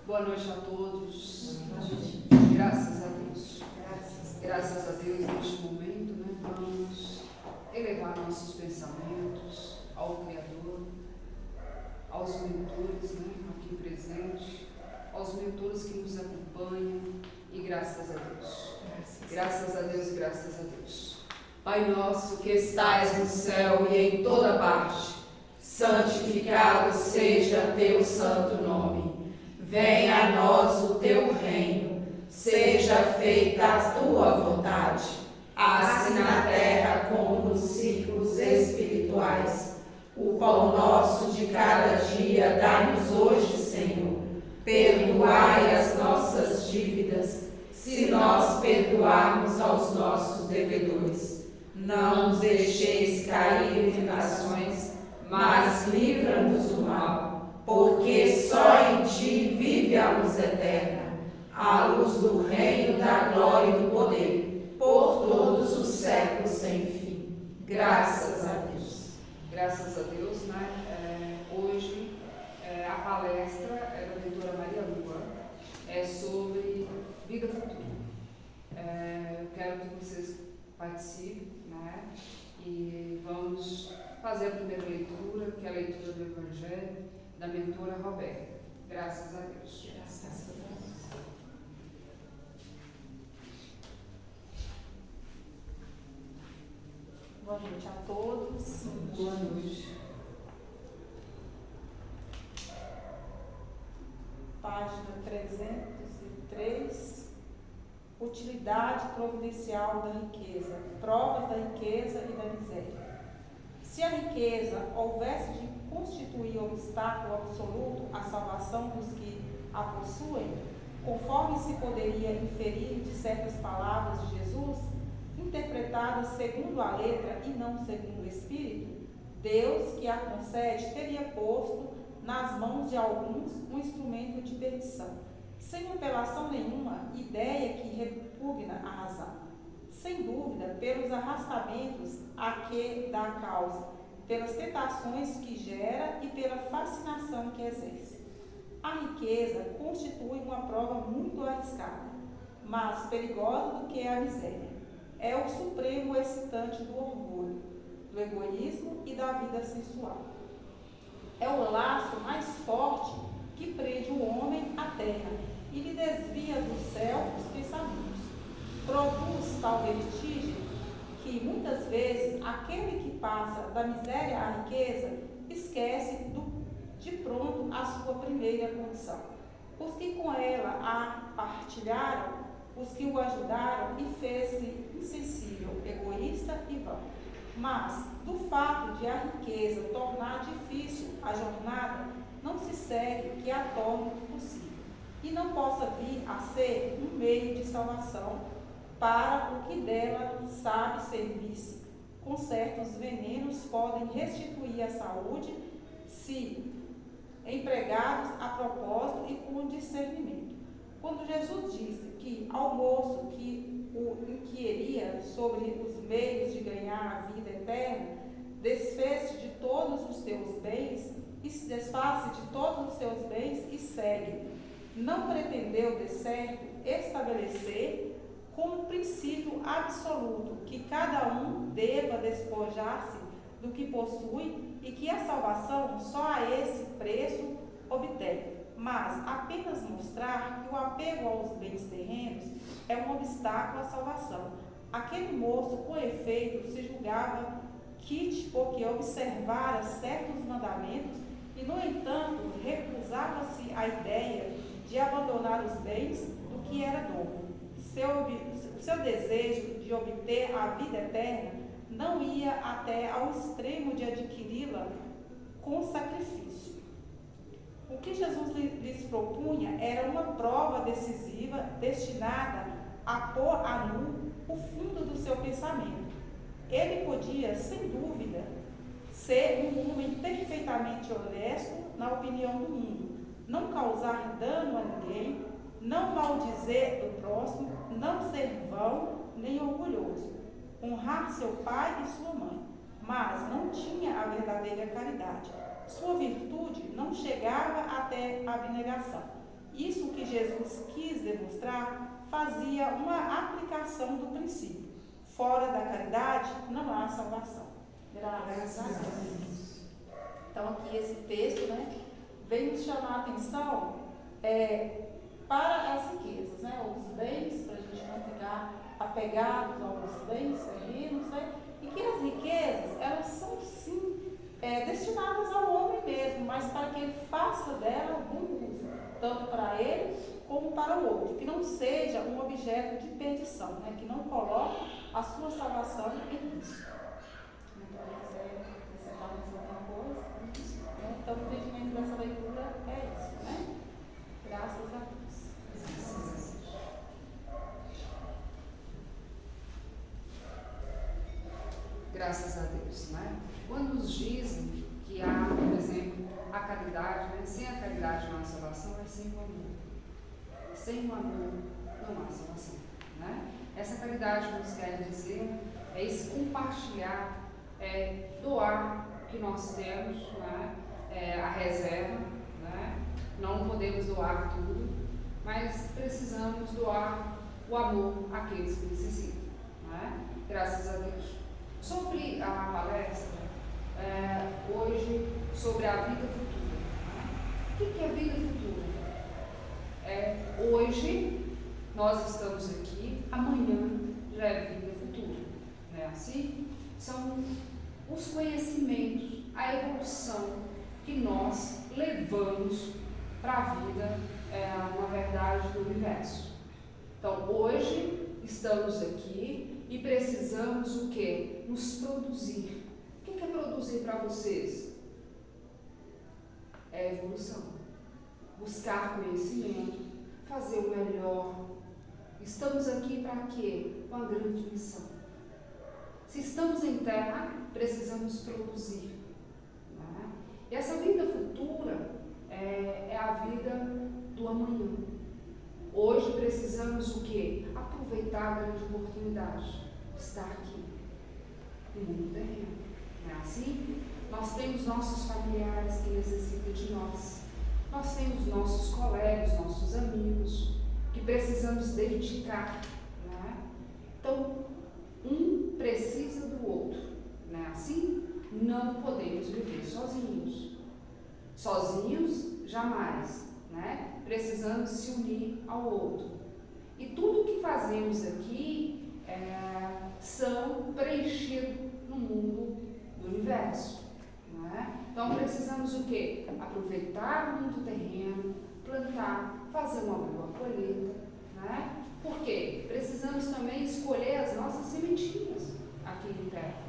Boa noite a todos. Graças a Deus. Graças a Deus, neste momento, vamos elevar nossos pensamentos ao Criador, aos mentores, aqui presentes, aos mentores que nos acompanham, e graças a Deus. Graças a Deus, graças a Deus. Pai nosso que estais no céu e em toda parte, santificado seja teu santo nome. Venha a nós o teu reino, seja feita a tua vontade, assim na terra como nos círculos espirituais. O pão nosso de cada dia dai-nos hoje, Senhor. Perdoai as nossas dívidas, se nós perdoarmos aos nossos devedores. Não nos deixeis cair em tentações, mas livra-nos do mal. Porque só em ti vive a luz eterna, a luz do reino, da glória e do poder, por todos os séculos sem fim. Graças a Deus. Graças a Deus, hoje a palestra é da doutora Maria Lua, é sobre vida futura. Eu quero que vocês participem, e vamos fazer a primeira leitura, que é a leitura do Evangelho da mentora Roberta. Graças a Deus. Graças a Deus. Boa noite a todos. Boa noite. Página 303. Utilidade providencial da riqueza. Provas da riqueza e da miséria. Se a riqueza houvesse de constituir obstáculo absoluto à salvação dos que a possuem, conforme se poderia inferir de certas palavras de Jesus, interpretadas segundo a letra e não segundo o Espírito, Deus, que a concede, teria posto nas mãos de alguns um instrumento de perdição, sem apelação nenhuma, ideia que repugna a razão. Sem dúvida, pelos arrastamentos a que dá causa, pelas tentações que gera e pela fascinação que exerce. A riqueza constitui uma prova muito arriscada, mas perigosa do que a miséria. É o supremo excitante do orgulho, do egoísmo e da vida sensual. É o laço mais forte que prende o homem à terra e lhe desvia do céu os pensamentos. Produz tal vertigem que, muitas vezes, aquele que passa da miséria à riqueza esquece de pronto a sua primeira condição. Os que com ela a partilharam, os que o ajudaram, e fez-se insensível, egoísta e vão. Mas, do fato de a riqueza tornar difícil a jornada, não se segue que a torne possível, e não possa vir a ser um meio de salvação para o que dela sabe servir-se. Com certos venenos podem restituir a saúde, se empregados a propósito e com discernimento. Quando Jesus disse que ao moço que o inquiria sobre os meios de ganhar a vida eterna, desfaz-se de todos os teus bens e segue, não pretendeu de certo estabelecer como princípio absoluto que cada um deva despojar-se do que possui e que a salvação só a esse preço obtém, mas apenas mostrar que o apego aos bens terrenos é um obstáculo à salvação. Aquele moço, com efeito, se julgava quite porque observara certos mandamentos e, no entanto, recusava-se a ideia de abandonar os bens do que era dono. Seu desejo de obter a vida eterna não ia até ao extremo de adquiri-la com sacrifício. O que Jesus lhes propunha era uma prova decisiva destinada a pôr a nu o fundo do seu pensamento. Ele podia, sem dúvida, ser um homem perfeitamente honesto na opinião do mundo, não causar dano a ninguém, não maldizer do próximo, não ser vão nem orgulhoso, honrar seu pai e sua mãe, mas não tinha a verdadeira caridade. Sua virtude não chegava até a abnegação Isso que Jesus quis demonstrar fazia uma aplicação do princípio. Fora da caridade não há salvação. Graças a Deus. Então aqui esse texto, né, vem nos chamar a atenção para as riquezas, né, os bens, para a gente não ficar apegados aos bens terrenos, né, e que as riquezas, elas são sim destinadas ao homem mesmo, mas para que ele faça dela bom uso, tanto para ele como para o outro, que não seja um objeto de perdição, né, que não coloque a sua salvação em risco. Então, quiser acrescentar mais alguma coisa? Então, o entendimento dessa leitura é isso, né? Graças a Deus. Graças a Deus, né? Quando nos dizem que há, por exemplo, a caridade, né? Sem a caridade não há salvação, é sem o amor. Sem o amor não há salvação, né? Essa caridade nos quer dizer esse compartilhar, doar o que nós temos, né? A reserva, né? Não podemos doar tudo, mas precisamos doar o amor àqueles que necessitam, né? Graças a Deus. Sobre a palestra, hoje, sobre a vida futura. Né? O que é vida futura? Hoje, nós estamos aqui, amanhã já é vida futura. Não é assim? São os conhecimentos, a evolução que nós levamos para a vida, na verdade, do universo. Então, hoje, estamos aqui e precisamos o quê? Nos produzir. O que é produzir para vocês? É evolução. Buscar conhecimento, fazer o melhor. Estamos aqui para quê? Com a grande missão. Se estamos em terra, precisamos produzir. Né? E essa vida futura é a vida do amanhã. Hoje precisamos o quê? Aproveitar a grande oportunidade de estar aqui, no mundo terreno. Não é assim? Nós temos nossos familiares que necessitam de nós. Nós temos nossos colegas, nossos amigos, que precisamos dedicar. Não é? Então, um precisa do outro. Não é assim? Não podemos viver sozinhos. Sozinhos, jamais. Né? Precisamos se unir ao outro. E tudo que fazemos aqui são preenchidos no mundo do universo. Né? Então precisamos o quê? Aproveitar o mundo terreno, plantar, fazer uma boa colheita. Né? Por quê? Precisamos também escolher as nossas sementinhas aqui em terra.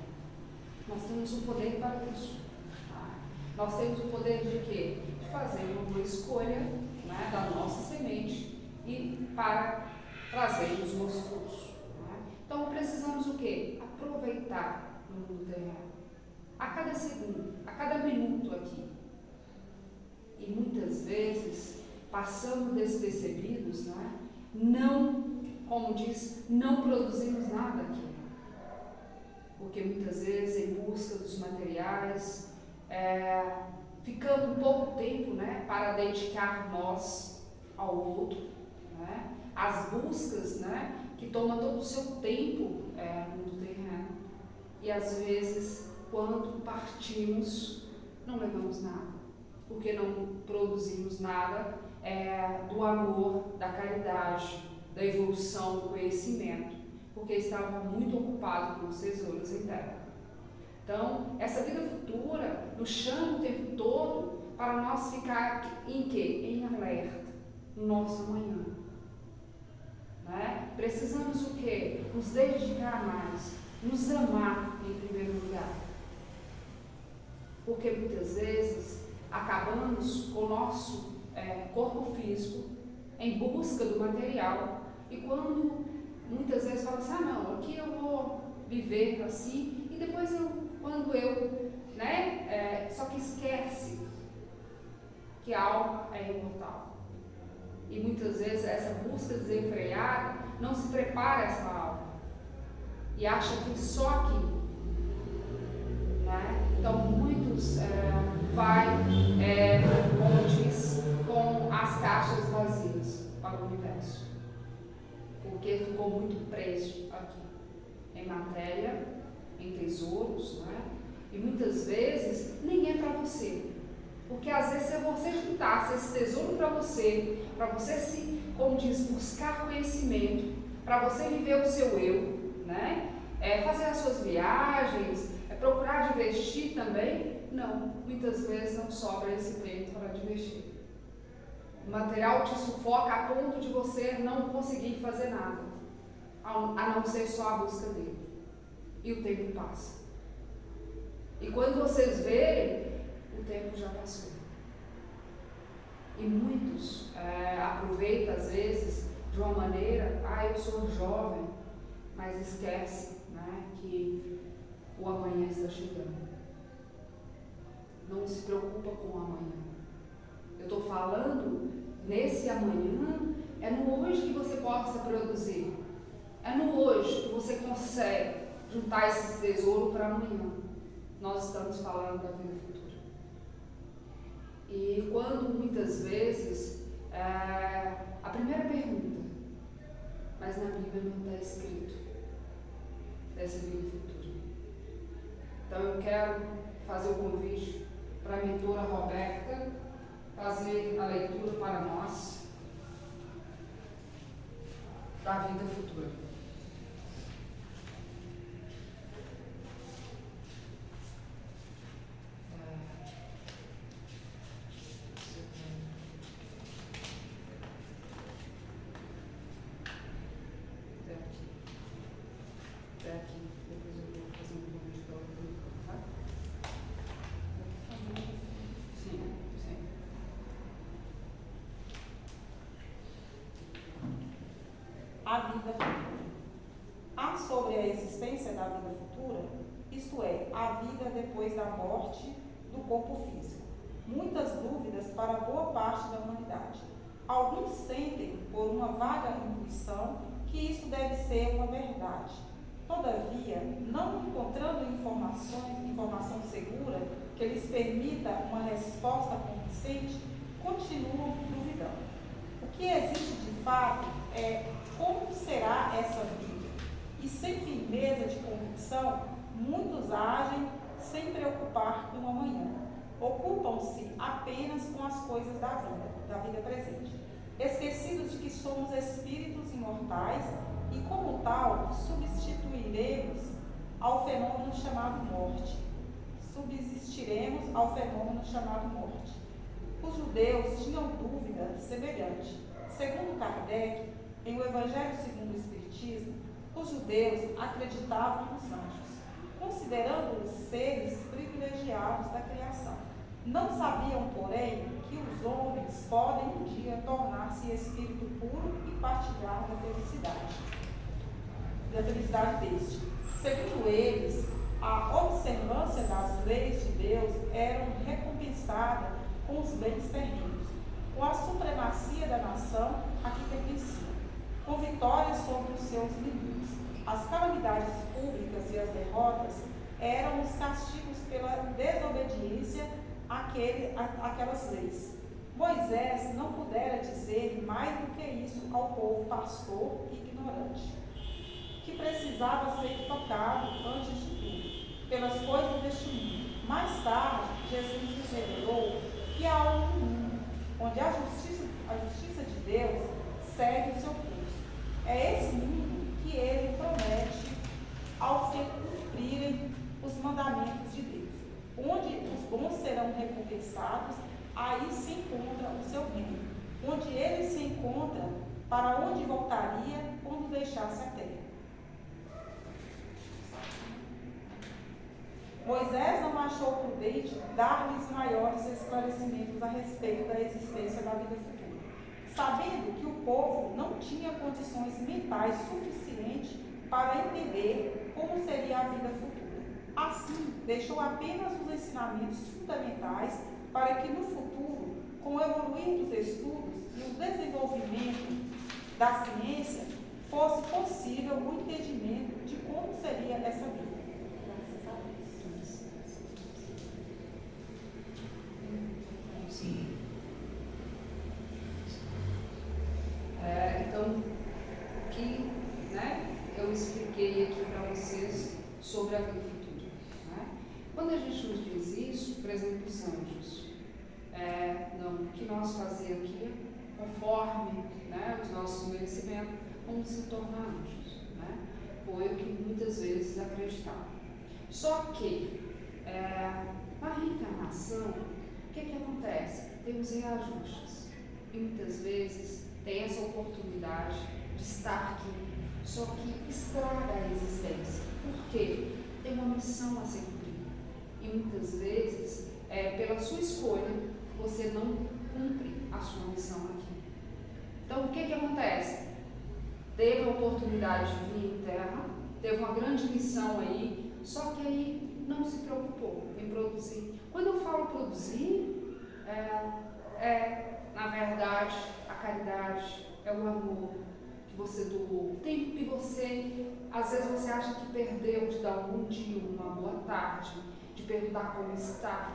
Nós temos o poder para isso. Tá? Nós temos o poder de quê? De fazer uma boa escolha, né, da nossa semente e para trazermos bons frutos. Né? Então precisamos o quê? Aproveitar no mundo terreno. A cada segundo, a cada minuto aqui. E muitas vezes passamos despercebidos, né? Não, como diz, não produzimos nada aqui. Porque muitas vezes em busca dos materiais, ficando um pouco tempo, né, para dedicar nós ao outro, né? As buscas, né, que tomam todo o seu tempo no mundo terreno. E às vezes, quando partimos, não levamos nada, porque não produzimos nada do amor, da caridade, da evolução, do conhecimento, porque estava muito ocupado com os tesouros em terra. Então, essa vida futura nos chama o tempo todo para nós ficar em quê? Em alerta, no nosso amanhã. Né? Precisamos o quê? Nos dedicar mais, nos amar em primeiro lugar. Porque muitas vezes acabamos com o nosso corpo físico em busca do material e quando muitas vezes fala assim, não, aqui eu vou viver assim e depois só que esquece que a alma é imortal. E muitas vezes essa busca desenfreada não se prepara essa alma e acha que só aqui. Né? Então muitos vai, como diz, com as caixas vazias. porque ficou muito preso aqui, em matéria, em tesouros, né? E muitas vezes nem é para você, porque às vezes se você juntasse esse tesouro para você se, como diz, buscar conhecimento, para você viver o seu eu, né? Fazer as suas viagens, procurar divertir também, não, muitas vezes não sobra esse tempo para divertir. O material te sufoca a ponto de você não conseguir fazer nada, a não ser só a busca dele. E o tempo passa. E quando vocês verem, o tempo já passou. E muitos aproveitam às vezes de uma maneira, eu sou jovem, mas esquece, né, que o amanhã está chegando. Não se preocupa com o amanhã. Eu estou falando nesse amanhã, é no hoje que você possa produzir. É no hoje que você consegue juntar esse tesouro para amanhã. Nós estamos falando da vida futura. E quando muitas vezes, a primeira pergunta, mas na Bíblia não está escrito dessa vida futura. Então eu quero fazer o convite para a mentora Roberta fazer a leitura para nós da vida futura. Até aqui, depois eu vou fazer um convite para o grupo, tá? Sim. A vida futura. Há sobre a existência da vida futura, isto é, a vida depois da morte do corpo físico, muitas dúvidas para boa parte da humanidade. Alguns sentem, por uma vaga intuição, que isso deve ser uma verdade. Todavia, não encontrando informação segura que lhes permita uma resposta convincente, continuam duvidando. O que existe de fato é como será essa vida. E sem firmeza de convicção, muitos agem sem preocupar com o amanhã. Ocupam-se apenas com as coisas da vida presente, esquecidos de que somos espíritos imortais e, como tal, subsistiremos ao fenômeno chamado morte. Os judeus tinham dúvida semelhante. Segundo Kardec, em O Evangelho segundo o Espiritismo, os judeus acreditavam nos anjos, considerando-os seres privilegiados da criação. Não sabiam, porém, que os homens podem um dia tornar-se espírito puro e partilhar da felicidade deste. Segundo eles, a observância das leis de Deus era recompensada com os bens terrenos, com a supremacia da nação a que pertenciam, com vitórias sobre os seus inimigos. As calamidades públicas e as derrotas eram os castigos pela desobediência àquelas leis. Moisés não pudera dizer mais do que isso ao povo pastor e ignorante, que precisava ser tocado, antes de tudo, pelas coisas deste mundo. Mais tarde, Jesus nos revelou que há um mundo onde a justiça de Deus segue o seu curso. É esse mundo que ele promete aos que cumprirem os mandamentos de Deus, onde os bons serão recompensados. Aí se encontra o seu reino, onde ele se encontra, para onde voltaria quando deixasse a terra. Moisés não achou prudente dar-lhes maiores esclarecimentos a respeito da existência da vida futura, sabendo que o povo não tinha condições mentais suficientes para entender como seria a vida futura. Assim, deixou apenas os ensinamentos fundamentais para que no futuro, com o evoluir dos estudos e o desenvolvimento da ciência, fosse possível o entendimento de como seria essa vida. Então, que eu expliquei aqui para vocês sobre a vida futura. Né? Quando a gente nos diz isso, por exemplo, os anjos, o que nós fazemos aqui, conforme, né, os nossos merecimentos, vamos se tornar anjos. Né? Foi o que muitas vezes acreditavam. Só que, na reencarnação, o que acontece? Temos reajustes. E muitas vezes tem essa oportunidade de estar aqui, só que estraga a existência. Por quê? Tem uma missão a ser cumprida. E muitas vezes, pela sua escolha, você não cumpre a sua missão aqui. Então, o que acontece? Teve a oportunidade de vir em Terra, teve uma grande missão aí, só que aí não se preocupou em produzir. Quando eu falo produzir, na verdade, a caridade, é o amor que você doou, o tempo que você, às vezes você acha que perdeu, de dar um bom dia, uma boa tarde, de perguntar como está,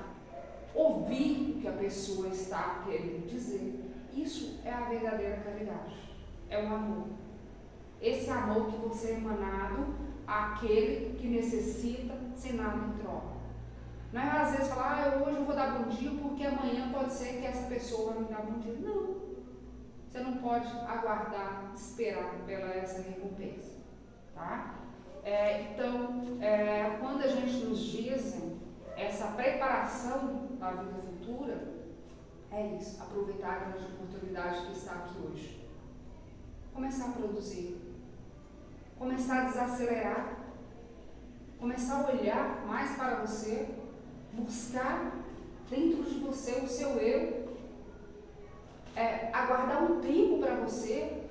ouvir o que a pessoa está querendo dizer. Isso é a verdadeira caridade, é o amor. Esse amor que você é emanado àquele que necessita sem nada em troca. Não é às vezes falar, hoje eu vou dar bom dia porque amanhã pode ser que essa pessoa vai me dar bom dia. Não. Você não pode aguardar, esperar pela essa recompensa. Tá? Então, quando a gente nos diz essa preparação da vida futura, é isso, aproveitar a grande oportunidade que está aqui hoje. Começar a produzir, começar a desacelerar, começar a olhar mais para você, buscar dentro de você o seu eu, aguardar um tempo para você,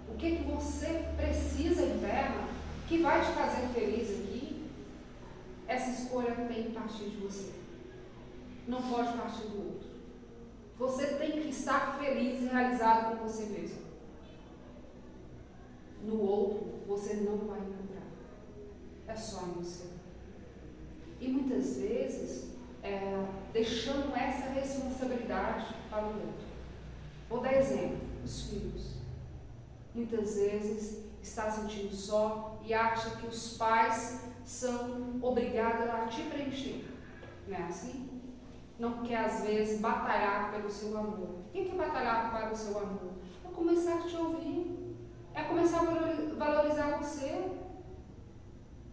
o que você precisa interna, que vai te fazer feliz aqui. Essa escolha tem que partir de você, não pode partir do outro. Você tem que estar feliz e realizado com você mesmo. No outro, você não vai encontrar. É só em você. E muitas vezes, deixando essa responsabilidade para o outro. Vou dar exemplo, os filhos. Muitas vezes está se sentindo só e acha que os pais são obrigados a te preencher. Não é assim? Não quer, às vezes, batalhar pelo seu amor. Quem quer batalhar para o seu amor? É começar a te ouvir. É começar a valorizar você.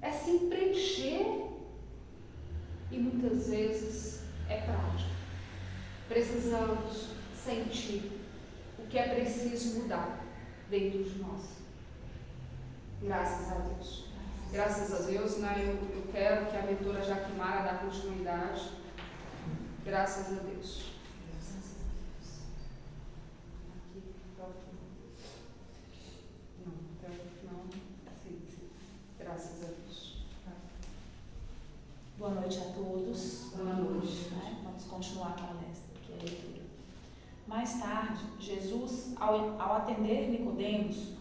É se preencher. E muitas vezes é prático. Precisamos sentir o que é preciso mudar dentro de nós. Graças a Deus. Graças a Deus, né? Eu quero que a mentora Jaquimara dê continuidade. Graças a Deus. Aqui, não, até o final. Sim. Graças a Deus. Boa noite a todos. Boa noite. Vamos continuar a palestra, que é a leitura. Mais tarde, Jesus, ao atender Nicodemos,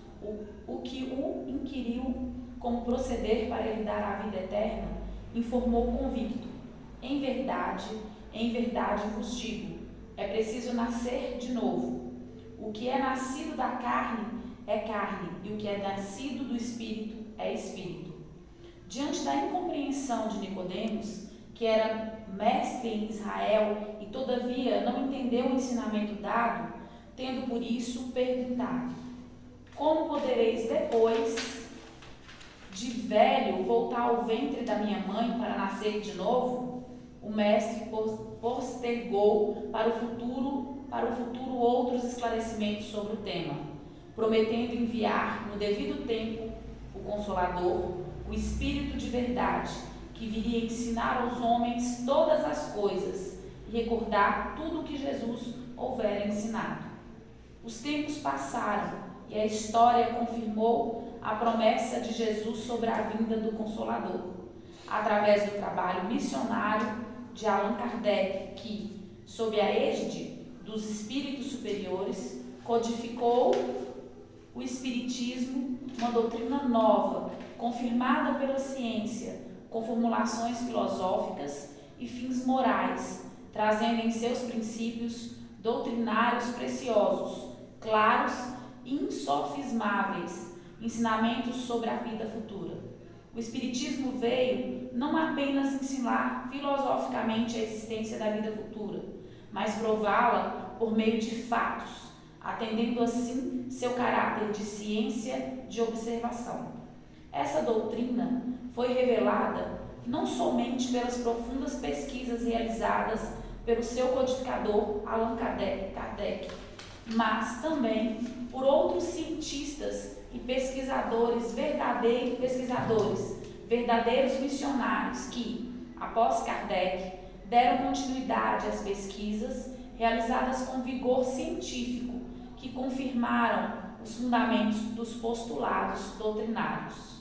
o que o inquiriu como proceder para herdar a vida eterna, informou convicto: em verdade vos digo, é preciso nascer de novo. O que é nascido da carne é carne, e o que é nascido do Espírito é Espírito. Diante da incompreensão de Nicodemos, que era mestre em Israel e todavia não entendeu o ensinamento dado, tendo por isso perguntado: como podereis depois de velho voltar ao ventre da minha mãe para nascer de novo? O mestre postergou para o futuro outros esclarecimentos sobre o tema, prometendo enviar no devido tempo o Consolador, o Espírito de verdade, que viria ensinar aos homens todas as coisas e recordar tudo o que Jesus houvera ensinado. Os tempos passaram e a história confirmou a promessa de Jesus sobre a vinda do Consolador, através do trabalho missionário de Allan Kardec, que, sob a égide dos espíritos superiores, codificou o Espiritismo, uma doutrina nova, confirmada pela ciência, com formulações filosóficas e fins morais, trazendo em seus princípios doutrinários preciosos, claros e insofismáveis, ensinamentos sobre a vida futura. O Espiritismo veio não apenas ensinar filosoficamente a existência da vida futura, mas prová-la por meio de fatos, atendendo assim seu caráter de ciência de observação. Essa doutrina foi revelada não somente pelas profundas pesquisas realizadas pelo seu codificador Allan Kardec, mas também por outros cientistas e verdadeiros missionários que, após Kardec, deram continuidade às pesquisas realizadas com vigor científico, que confirmaram os fundamentos dos postulados doutrinários.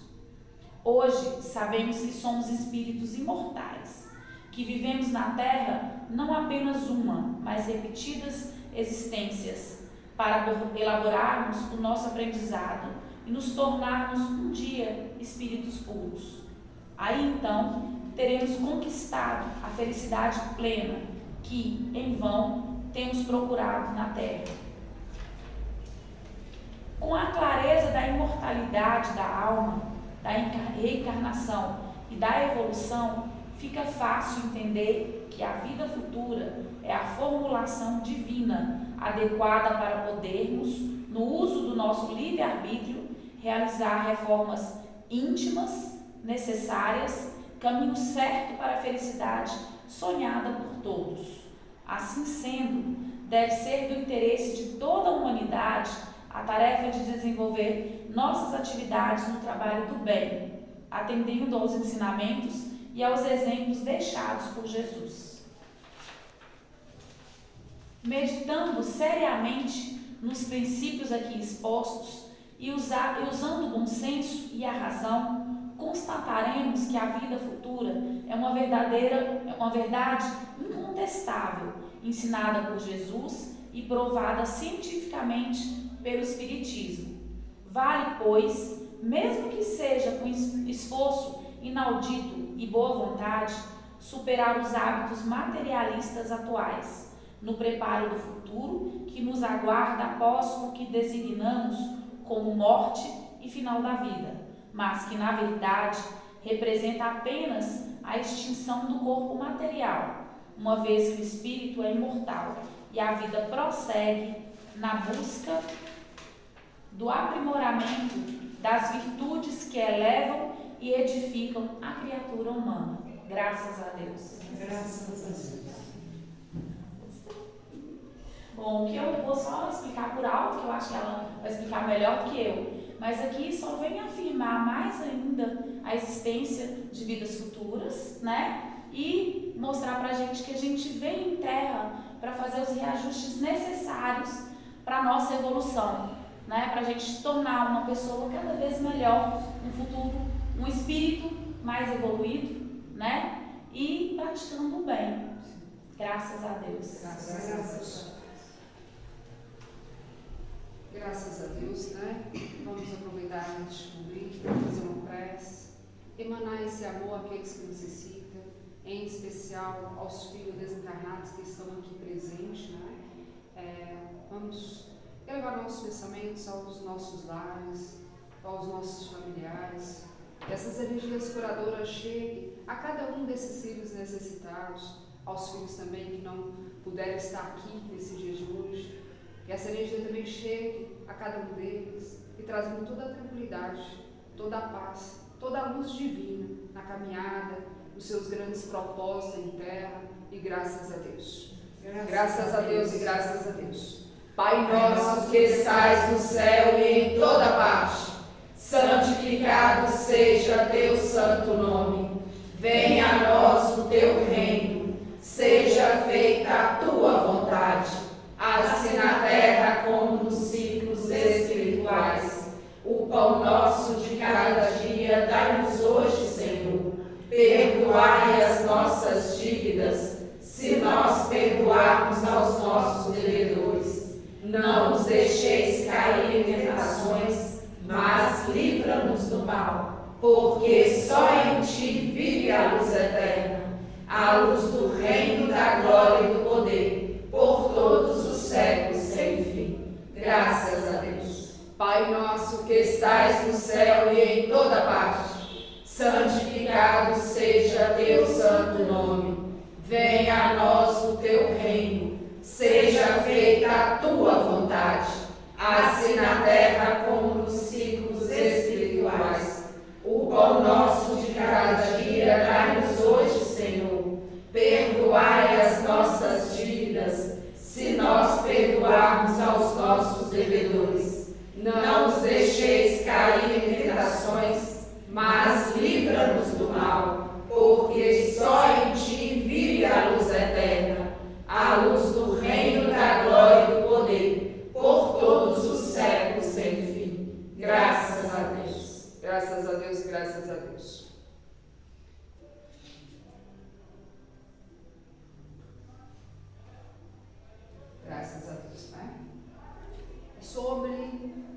Hoje, sabemos que somos espíritos imortais, que vivemos na Terra não apenas uma, mas repetidas existências, para elaborarmos o nosso aprendizado e nos tornarmos um dia espíritos puros. Aí então teremos conquistado a felicidade plena que, em vão, temos procurado na Terra. Com a clareza da imortalidade da alma, da reencarnação e da evolução, fica fácil entender que a vida futura é a formulação divina adequada para podermos, no uso do nosso livre-arbítrio, realizar reformas íntimas, necessárias, caminho certo para a felicidade sonhada por todos. Assim sendo, deve ser do interesse de toda a humanidade a tarefa de desenvolver nossas atividades no trabalho do bem, atendendo aos ensinamentos e aos exemplos deixados por Jesus. Meditando seriamente nos princípios aqui expostos e usando o bom senso e a razão, constataremos que a vida futura é uma verdade incontestável, ensinada por Jesus e provada cientificamente pelo Espiritismo. Vale, pois, mesmo que seja com esforço inaudito e boa vontade, superar os hábitos materialistas atuais, no preparo do futuro que nos aguarda após o que designamos como morte e final da vida, mas que, na verdade, representa apenas a extinção do corpo material, uma vez que o espírito é imortal e a vida prossegue na busca do aprimoramento das virtudes que elevam e edificam a criatura humana. Graças a Deus. Graças a Deus. Bom, que eu vou só explicar por alto, que eu acho que ela vai explicar melhor do que eu, mas aqui só vem afirmar mais ainda a existência de vidas futuras, né? E mostrar pra gente que a gente vem em Terra para fazer os reajustes necessários para a nossa evolução, né? Para a gente se tornar uma pessoa cada vez melhor no futuro, um espírito mais evoluído, né? E praticando o bem. Graças a Deus. Graças a Deus. Graças a Deus, né? Vamos aproveitar neste momento para fazer uma prece, emanar esse amor àqueles que necessitam, em especial aos filhos desencarnados que estão aqui presentes, né? Vamos elevar nossos pensamentos aos nossos lares, aos nossos familiares. Que essas energias curadoras cheguem a cada um desses filhos necessitados, aos filhos também que não puderam estar aqui nesse dia de hoje. Que essa energia também chegue a cada um deles e trazendo toda a tranquilidade, toda a paz, toda a luz divina na caminhada, nos seus grandes propósitos em terra, e graças a Deus. Graças a Deus e graças a Deus. Pai nosso que estais no céu e em toda parte, santificado seja teu santo nome. Venha a nós o teu reino, seja feita a tua vontade, assim na terra como nos ciclos espirituais. O pão nosso de cada dia dai-nos hoje, Senhor. Perdoai as nossas dívidas, se nós perdoarmos aos nossos devedores. Não nos deixeis cair em tentações, mas livra-nos do mal, porque só em ti vive a luz eterna, a luz do reino, da glória e do poder, por todos os séculos sem fim. Graças a Deus. Pai nosso que estais no céu e em toda parte, santificado seja teu santo nome. Venha a nós o teu reino, seja feita a tua vontade, assim na terra como nos ciclos espirituais. O pão nosso de cada dia dai-nos hoje, Senhor. Perdoai as nossas dívidas, se nós perdoarmos aos nossos devedores. Não nos deixeis cair em tentações, mas livra-nos do mal, porque só em ti vive a luz eterna, a luz do reino da glória e do poder, por todos os séculos sem fim. Graças a Deus. Graças a Deus, graças a Deus. Graças a Deus, né? Sobre,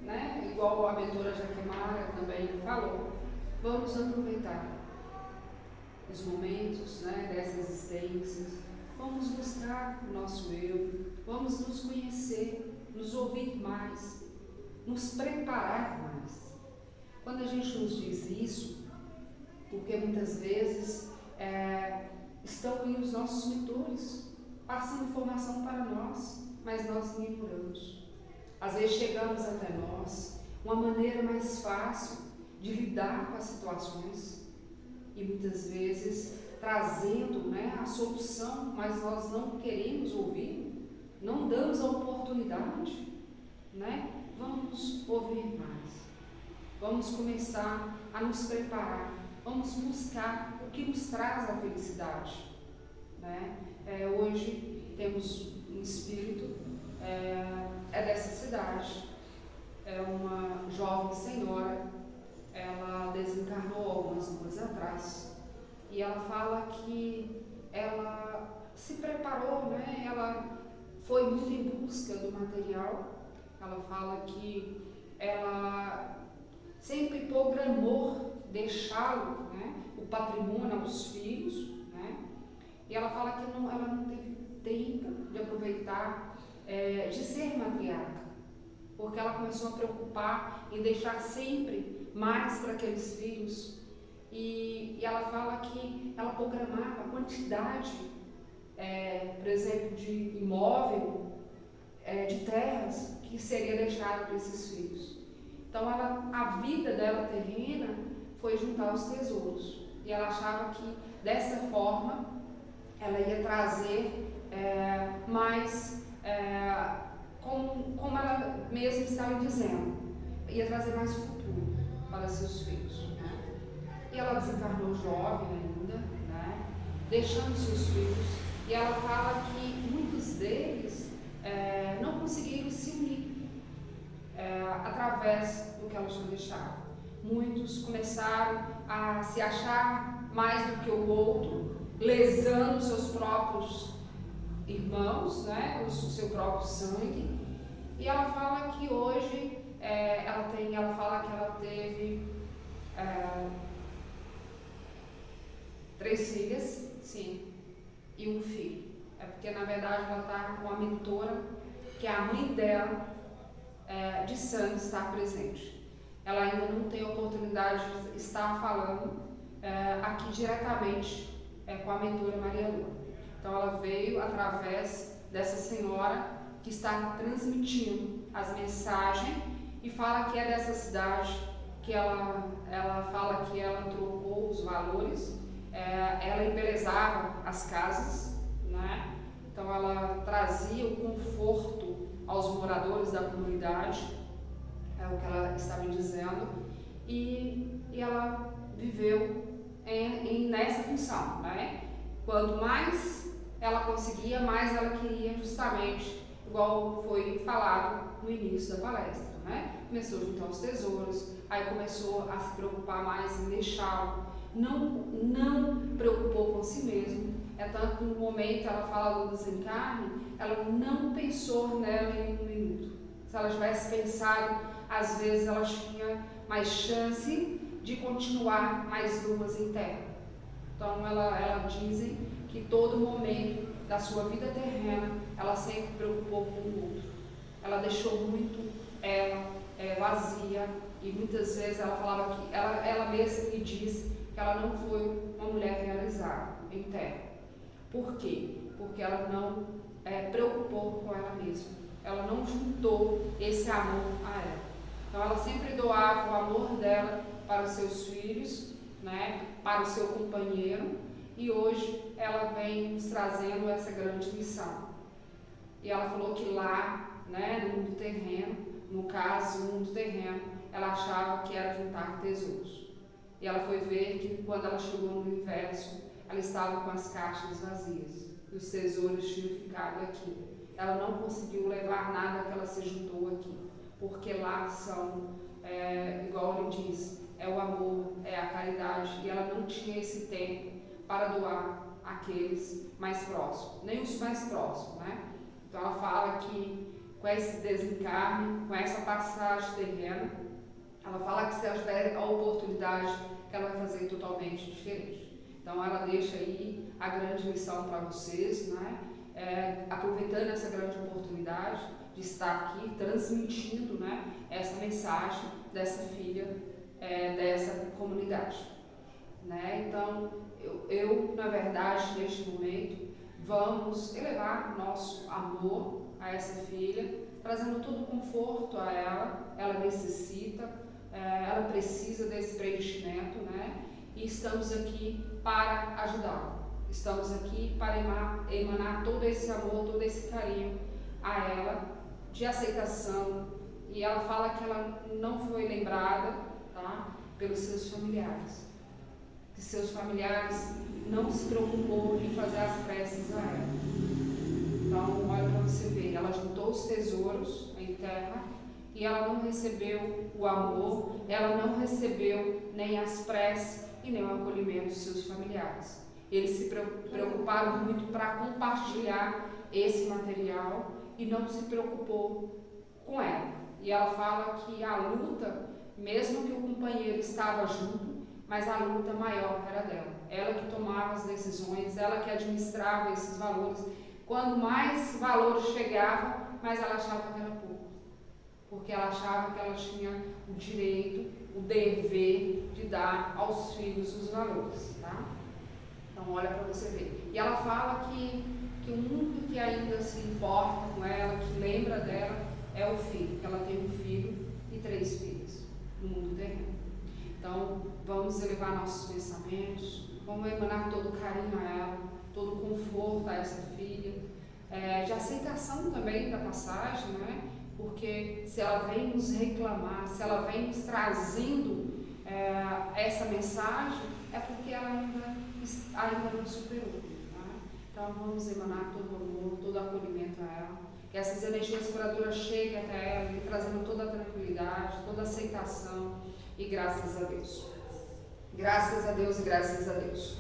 né, igual a mentora Jaquemara também falou, vamos aproveitar os momentos, né, dessa existência, vamos buscar o nosso eu, vamos nos conhecer, nos ouvir mais, nos preparar mais. Quando a gente nos diz isso, porque muitas vezes estão aí os nossos mentores, passando informação para nós, mas nós ignoramos. Às vezes chegamos até nós uma maneira mais fácil de lidar com as situações e muitas vezes trazendo, né, a solução, mas nós não queremos ouvir, não damos a oportunidade, né? Vamos ouvir mais, vamos começar a nos preparar, vamos buscar o que nos traz a felicidade, né? Hoje temos um espírito, dessa cidade, é uma jovem senhora, ela desencarnou algumas ruas atrás, e ela fala que ela se preparou, né? Ela foi muito em busca do material, ela fala que ela sempre programou deixá-lo, né, o patrimônio aos filhos, né? E ela fala que ela não teve tempo de aproveitar, de ser matriarca, porque ela começou a preocupar em deixar sempre mais para aqueles filhos, e ela fala que ela programava a quantidade, por exemplo, de imóvel, de terras que seria deixado para esses filhos. Então a vida dela terrena foi juntar os tesouros, e ela achava que dessa forma ela ia trazer mais, como ela mesma estava dizendo, ia trazer mais futuro para seus filhos, né? E ela desencarnou jovem ainda, né, deixando seus filhos, e ela fala que muitos deles não conseguiram se unir através do que ela tinha deixado. Muitos começaram a se achar mais do que o outro, lesando seus próprios irmãos, né, o seu próprio sangue. E ela fala que hoje ela fala que ela teve 3 filhas, sim, e um filho. É porque na verdade ela está com a mentora, que a mãe dela de sangue está presente. Ela ainda não tem a oportunidade de estar falando aqui diretamente com a mentora Maria Lua. Então ela veio através dessa senhora que está transmitindo as mensagens e fala que é dessa cidade, que ela fala que ela trocou os valores, ela embelezava as casas, né? Então ela trazia o conforto aos moradores da comunidade, é o que ela estava dizendo, e ela viveu nessa função, né? Quanto mais ela conseguia, mais ela queria, justamente, igual foi falado no início da palestra, né? Começou a juntar os tesouros, aí começou a se preocupar mais em deixá-lo, não preocupou com si mesmo, tanto que no momento ela fala do desencarne, ela não pensou nela em um minuto. Se ela tivesse pensado, às vezes ela tinha mais chance de continuar mais 2 em terra. Então ela dizem que todo momento da sua vida terrena, ela sempre preocupou com o outro. Ela deixou muito ela vazia, E muitas vezes ela falava que ela mesma me disse que ela não foi uma mulher realizada em terra. Por quê? Porque ela não preocupou com ela mesma. Ela não juntou esse amor a ela. Então ela sempre doava o amor dela para os seus filhos, né, para o seu companheiro, e hoje ela vem nos trazendo essa grande missão. E ela falou que lá, né, no mundo terreno, no caso, no mundo terreno, ela achava que era juntar tesouros. E ela foi ver que quando ela chegou no universo, ela estava com as caixas vazias. E os tesouros tinham ficado aqui. Ela não conseguiu levar nada que ela se juntou aqui. Porque lá são, igual ele disse, é o amor, é a caridade. E ela não tinha esse tempo para doar àqueles mais próximos. Nem os mais próximos, né? Então ela fala que com esse desencarne, com essa passagem terrena, ela fala que se ela tiver a oportunidade, que ela vai fazer totalmente diferente. Então ela deixa aí a grande lição para vocês, né? Aproveitando essa grande oportunidade de estar aqui transmitindo, né, essa mensagem dessa filha dessa comunidade, né? Então eu na verdade neste momento vamos elevar nosso amor a essa filha, trazendo todo o conforto a ela. Ela necessita, ela precisa desse preenchimento, né? E estamos aqui para ajudá-la. Estamos aqui para emanar todo esse amor, todo esse carinho a ela, de aceitação. E ela fala que ela não foi lembrada, tá, pelos seus familiares. Que seus familiares não se preocupou em fazer as preces a ela. Então, olha para você ver, ela juntou os tesouros em terra e ela não recebeu o amor, ela não recebeu nem as preces e nem o acolhimento dos seus familiares. Eles se preocuparam muito para compartilhar esse material e não se preocupou com ela. E ela fala que a luta, mesmo que o companheiro estava junto, mas a luta maior era dela. Ela que tomava as decisões, ela que administrava esses valores. Quando mais valores chegavam, mais ela achava que era pouco. Porque ela achava que ela tinha o direito, o dever de dar aos filhos os valores, tá? Então olha para você ver. E ela fala que o único que ainda se importa com ela, que lembra dela, é o filho. Que ela tem um filho e 3 filhos no mundo terreno. Então vamos elevar nossos pensamentos, vamos emanar todo o carinho a ela, todo o conforto a essa filha, de aceitação também da passagem, né? Porque se ela vem nos reclamar, se ela vem nos trazendo essa mensagem, é porque ela ainda não superou. Tá? Então vamos emanar todo o amor, todo o acolhimento a ela, que essas energias curadoras cheguem até ela, e trazendo toda a tranquilidade, toda a aceitação, e graças a Deus. Graças a Deus e graças a Deus.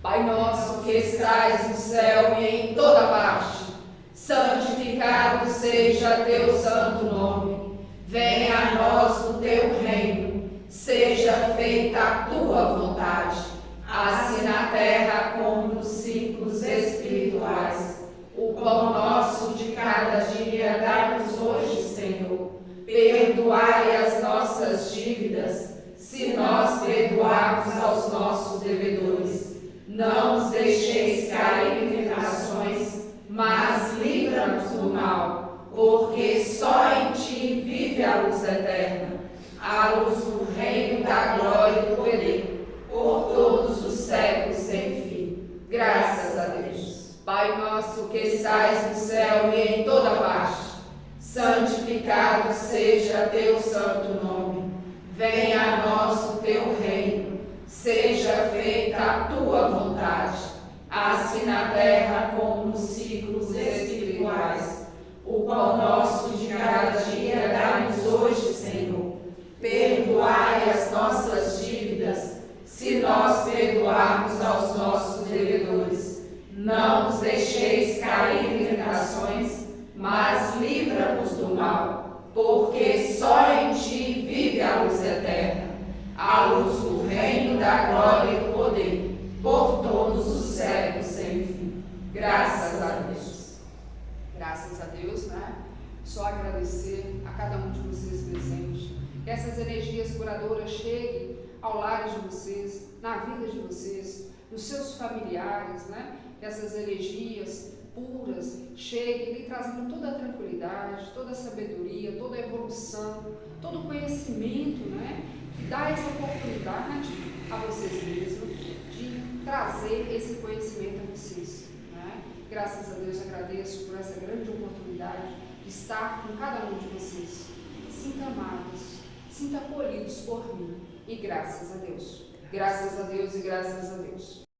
Pai nosso que estais no céu e em toda parte, santificado seja teu santo nome. Venha a nós o teu reino, seja feita a tua vontade, assim na terra como nos ciclos espirituais. O pão nosso de cada dia dá-nos hoje, Senhor. Perdoai as nossas dívidas, se nós perdoarmos aos nossos devedores. Não nos deixeis cair em tentações, mas livra-nos do mal, porque só em ti vive a luz eterna, a luz do reino da glória e do poder, por todos os séculos sem fim. Graças a Deus. Pai nosso que estais no céu e em toda parte, santificado seja teu santo nome. Venha a nós o teu reino, seja feita a tua vontade, assim na terra como nos ciclos espirituais. O pão nosso de cada dia dá-nos hoje, Senhor. Perdoai as nossas dívidas, se nós perdoarmos aos nossos devedores. Não nos deixeis cair em tentações, mas livra-nos do mal, porque só em ti vive a luz eterna, a luz do reino da glória e do poder, por todos os séculos sem fim. Graças a Deus. Graças a Deus, né? Só agradecer a cada um de vocês presentes, Que essas energias curadoras cheguem ao lar de vocês, na vida de vocês, nos seus familiares, né? Que essas energias puras cheguem lhe trazendo toda a tranquilidade, toda a sabedoria, toda a evolução, todo o conhecimento, né? Que dá essa oportunidade a vocês mesmos de trazer esse conhecimento a vocês, né? Graças a Deus agradeço por essa grande oportunidade de estar com cada um de vocês. Sinta amados, sinta acolhidos por mim e graças a Deus. Graças a Deus e graças a Deus.